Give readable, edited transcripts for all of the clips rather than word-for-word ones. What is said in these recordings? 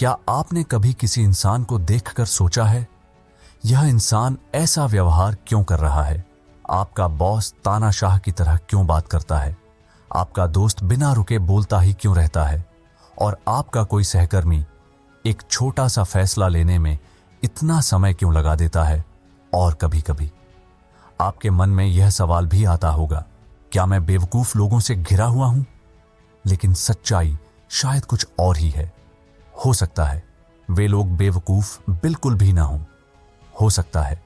क्या आपने कभी किसी इंसान को देखकर सोचा है, यह इंसान ऐसा व्यवहार क्यों कर रहा है? आपका बॉस तानाशाह की तरह क्यों बात करता है? आपका दोस्त बिना रुके बोलता ही क्यों रहता है? और आपका कोई सहकर्मी एक छोटा सा फैसला लेने में इतना समय क्यों लगा देता है? और कभी कभी आपके मन में यह सवाल भी आता होगा, क्या मैं बेवकूफ लोगों से घिरा हुआ हूं? लेकिन सच्चाई शायद कुछ और ही है। हो सकता है वे लोग बेवकूफ बिल्कुल भी ना हों। हो सकता है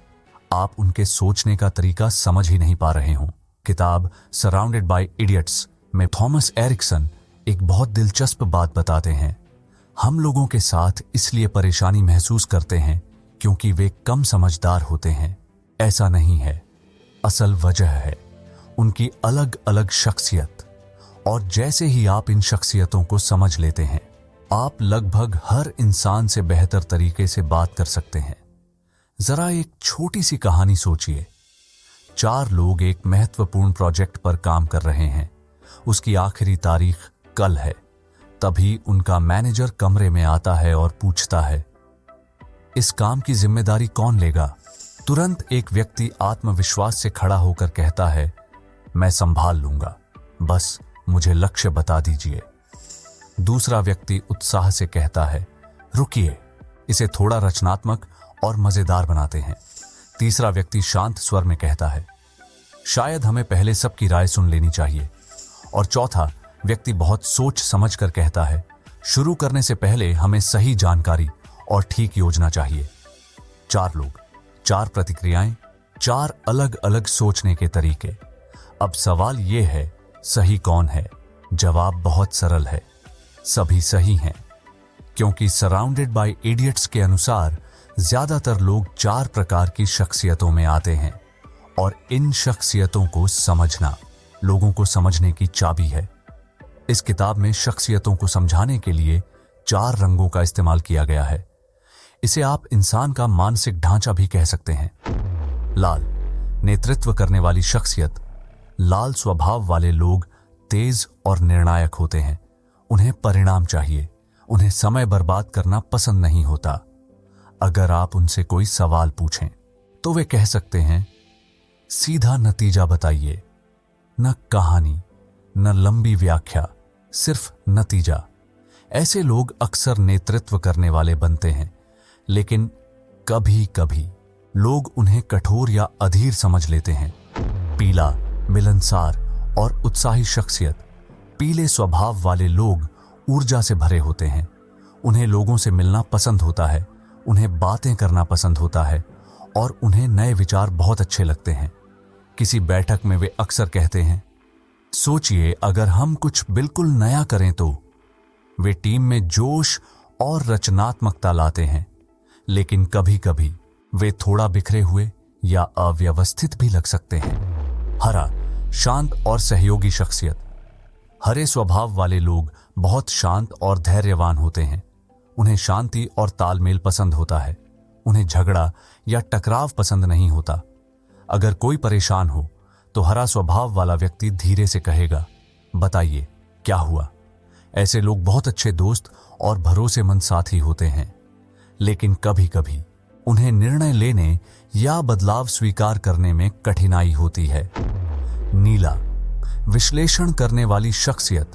आप उनके सोचने का तरीका समझ ही नहीं पा रहे हों। किताब सराउंडेड बाय इडियट्स में थॉमस एरिक्सन एक बहुत दिलचस्प बात बताते हैं। हम लोगों के साथ इसलिए परेशानी महसूस करते हैं क्योंकि वे कम समझदार होते हैं। ऐसा नहीं है, असल वजह है उनकी अलग अलग शख्सियत। और जैसे ही आप इन शख्सियतों को समझ लेते हैं, आप लगभग हर इंसान से बेहतर तरीके से बात कर सकते हैं। जरा एक छोटी सी कहानी सोचिए। 4 लोग एक महत्वपूर्ण प्रोजेक्ट पर काम कर रहे हैं। उसकी आखिरी तारीख कल है। तभी उनका मैनेजर कमरे में आता है और पूछता है, इस काम की जिम्मेदारी कौन लेगा? तुरंत एक व्यक्ति आत्मविश्वास से खड़ा होकर कहता है, मैं संभाल लूंगा, बस मुझे लक्ष्य बता दीजिए। दूसरा व्यक्ति उत्साह से कहता है, रुकिए, इसे थोड़ा रचनात्मक और मजेदार बनाते हैं। तीसरा व्यक्ति शांत स्वर में कहता है, शायद हमें पहले सबकी राय सुन लेनी चाहिए। और चौथा व्यक्ति बहुत सोच समझ कर कहता है, शुरू करने से पहले हमें सही जानकारी और ठीक योजना चाहिए। 4 लोग, 4 प्रतिक्रियाएं, 4 अलग अलग सोचने के तरीके। अब सवाल यह है, सही कौन है? जवाब बहुत सरल है, सभी सही हैं। क्योंकि सराउंडेड बाय इडियट्स के अनुसार ज्यादातर लोग 4 प्रकार की शख्सियतों में आते हैं। और इन शख्सियतों को समझना लोगों को समझने की चाबी है। इस किताब में शख्सियतों को समझाने के लिए 4 रंगों का इस्तेमाल किया गया है। इसे आप इंसान का मानसिक ढांचा भी कह सकते हैं। लाल, नेतृत्व करने वाली शख्सियत। लाल स्वभाव वाले लोग तेज और निर्णायक होते हैं। उन्हें परिणाम चाहिए, उन्हें समय बर्बाद करना पसंद नहीं होता। अगर आप उनसे कोई सवाल पूछें तो वे कह सकते हैं, सीधा नतीजा बताइए, न कहानी न लंबी व्याख्या, सिर्फ नतीजा। ऐसे लोग अक्सर नेतृत्व करने वाले बनते हैं, लेकिन कभी कभी लोग उन्हें कठोर या अधीर समझ लेते हैं। पीला, मिलनसार और उत्साही शख्सियत। पीले स्वभाव वाले लोग ऊर्जा से भरे होते हैं। उन्हें लोगों से मिलना पसंद होता है, उन्हें बातें करना पसंद होता है और उन्हें नए विचार बहुत अच्छे लगते हैं। किसी बैठक में वे अक्सर कहते हैं, सोचिए अगर हम कुछ बिल्कुल नया करें तो। वे टीम में जोश और रचनात्मकता लाते हैं, लेकिन कभी कभी वे थोड़ा बिखरे हुए या अव्यवस्थित भी लग सकते हैं। हरा, शांत और सहयोगी शख्सियत। हरे स्वभाव वाले लोग बहुत शांत और धैर्यवान होते हैं। उन्हें शांति और तालमेल पसंद होता है। उन्हें झगड़ा या टकराव पसंद नहीं होता। अगर कोई परेशान हो तो हरा स्वभाव वाला व्यक्ति धीरे से कहेगा, बताइए क्या हुआ? ऐसे लोग बहुत अच्छे दोस्त और भरोसेमंद साथी होते हैं, लेकिन कभी कभी उन्हें निर्णय लेने या बदलाव स्वीकार करने में कठिनाई होती है। नीला, विश्लेषण करने वाली शख्सियत।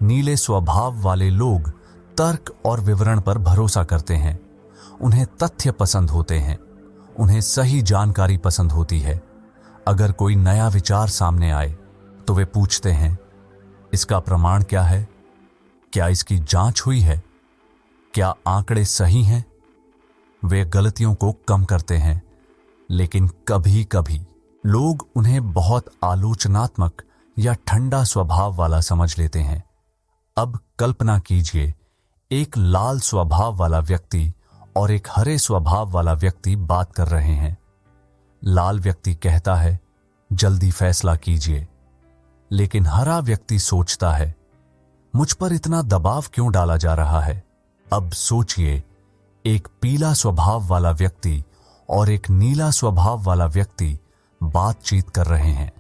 नीले स्वभाव वाले लोग तर्क और विवरण पर भरोसा करते हैं। उन्हें तथ्य पसंद होते हैं। उन्हें सही जानकारी पसंद होती है। अगर कोई नया विचार सामने आए तो वे पूछते हैं, इसका प्रमाण क्या है? क्या इसकी जांच हुई है? क्या आंकड़े सही हैं? वे गलतियों को कम करते हैं, लेकिन कभी कभी लोग उन्हें बहुत आलोचनात्मक या ठंडा स्वभाव वाला समझ लेते हैं। अब कल्पना कीजिए, एक लाल स्वभाव वाला व्यक्ति और एक हरे स्वभाव वाला व्यक्ति बात कर रहे हैं। लाल व्यक्ति कहता है, जल्दी फैसला कीजिए, लेकिन हरा व्यक्ति सोचता है, मुझ पर इतना दबाव क्यों डाला जा रहा है? अब सोचिए, एक पीला स्वभाव वाला व्यक्ति और एक नीला स्वभाव वाला व्यक्ति बातचीत कर रहे हैं।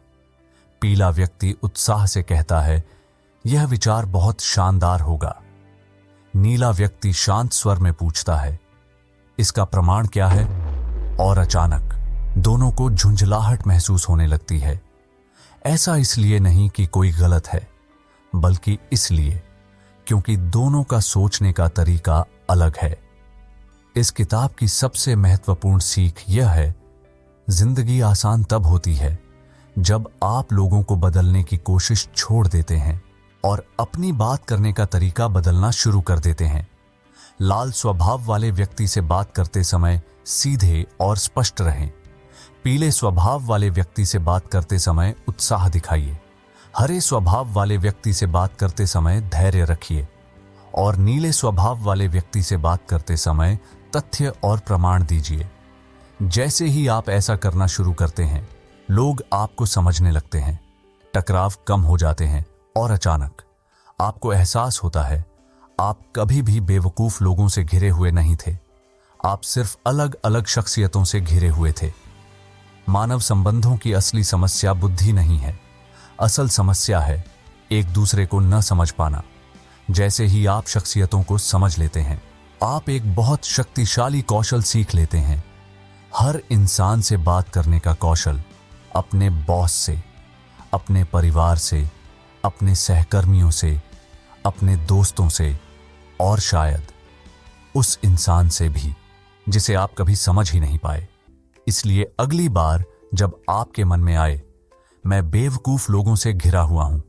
पीला व्यक्ति उत्साह से कहता है, यह विचार बहुत शानदार होगा। नीला व्यक्ति शांत स्वर में पूछता है, इसका प्रमाण क्या है? और अचानक दोनों को झुंझलाहट महसूस होने लगती है। ऐसा इसलिए नहीं कि कोई गलत है, बल्कि इसलिए क्योंकि दोनों का सोचने का तरीका अलग है। इस किताब की सबसे महत्वपूर्ण सीख यह है, जिंदगी आसान तब होती है जब आप लोगों को बदलने की कोशिश छोड़ देते हैं और अपनी बात करने का तरीका बदलना शुरू कर देते हैं। लाल स्वभाव वाले व्यक्ति से बात करते समय सीधे और स्पष्ट रहें। पीले स्वभाव वाले व्यक्ति से बात करते समय उत्साह दिखाइए। हरे स्वभाव वाले व्यक्ति से बात करते समय धैर्य रखिए और नीले स्वभाव वाले व्यक्ति से बात करते समय तथ्य और प्रमाण दीजिए। जैसे ही आप ऐसा करना शुरू करते हैं, लोग आपको समझने लगते हैं, टकराव कम हो जाते हैं और अचानक आपको एहसास होता है आप कभी भी बेवकूफ लोगों से घिरे हुए नहीं थे। आप सिर्फ अलग अलग शख्सियतों से घिरे हुए थे। मानव संबंधों की असली समस्या बुद्धि नहीं है, असल समस्या है एक दूसरे को न समझ पाना। जैसे ही आप शख्सियतों को समझ लेते हैं, आप एक बहुत शक्तिशाली कौशल सीख लेते हैं। हर इंसान से बात करने का कौशल, अपने बॉस से, अपने परिवार से, अपने सहकर्मियों से, अपने दोस्तों से और शायद उस इंसान से भी जिसे आप कभी समझ ही नहीं पाए। इसलिए अगली बार जब आपके मन में आए, मैं बेवकूफ लोगों से घिरा हुआ हूं,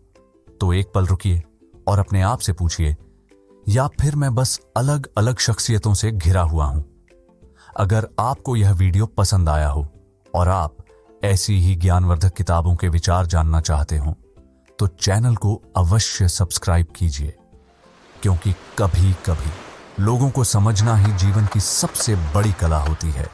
तो एक पल रुकिए और अपने आप से पूछिए, या फिर मैं बस अलग अलग शख्सियतों से घिरा हुआ हूं। अगर आपको यह वीडियो पसंद आया हो और आप ऐसी ही ज्ञानवर्धक किताबों के विचार जानना चाहते हो, तो चैनल को अवश्य सब्सक्राइब कीजिए, क्योंकि कभी कभी लोगों को समझना ही जीवन की सबसे बड़ी कला होती है।